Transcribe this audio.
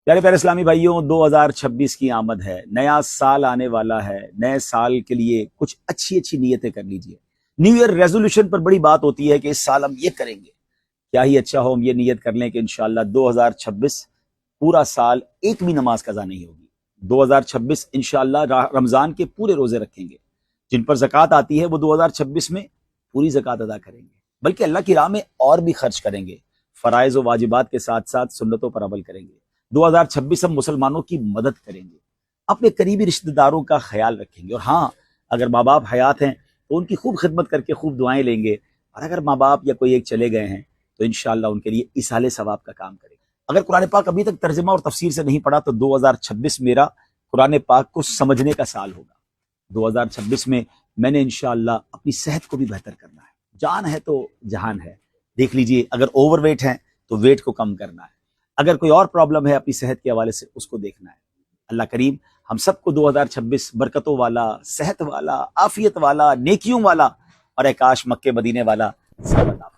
پیارے پیارے اسلامی بھائیوں، 2026 کی آمد ہے، نیا سال آنے والا ہے۔ نئے سال کے لیے کچھ اچھی نیتیں کر لیجئے۔ نیو ایئر ریزولوشن پر بڑی بات ہوتی ہے کہ اس سال ہم یہ کریں گے۔ کیا ہی اچھا ہو ہم یہ نیت کر لیں کہ انشاءاللہ 2026 پورا سال ایک بھی نماز قضا نہیں ہوگی۔ 2026 انشاءاللہ رمضان کے پورے روزے رکھیں گے۔ جن پر زکوٰۃ آتی ہے وہ 2026 میں پوری زکوٰۃ ادا کریں گے، بلکہ اللہ کی راہ میں اور بھی خرچ کریں گے۔ فرائض و واجبات کے ساتھ ساتھ سنتوں پر عمل کریں گے۔ 2026 ہم مسلمانوں کی مدد کریں گے، اپنے قریبی رشتہ داروں کا خیال رکھیں گے، اور ہاں اگر ماں باپ حیات ہیں تو ان کی خوب خدمت کر کے خوب دعائیں لیں گے، اور اگر ماں باپ یا کوئی ایک چلے گئے ہیں تو انشاءاللہ ان کے لیے ایصال ثواب کا کام کریں گے۔ اگر قرآن پاک ابھی تک ترجمہ اور تفسیر سے نہیں پڑھا تو 2026 میرا قرآن پاک کو سمجھنے کا سال ہوگا۔ 2026 میں میں نے انشاءاللہ اپنی صحت کو بھی بہتر کرنا ہے۔ جان ہے تو جہان ہے، دیکھ لیجئے اگر اوور ویٹ ہیں تو ویٹ کو کم کرنا ہے، اگر کوئی اور پرابلم ہے اپنی صحت کے حوالے سے اس کو دیکھنا ہے۔ اللہ کریم ہم سب کو 2026 برکتوں والا، صحت والا، عافیت والا، نیکیوں والا، اور اے کاش مکے مدینے والا سال عطا فرمائے۔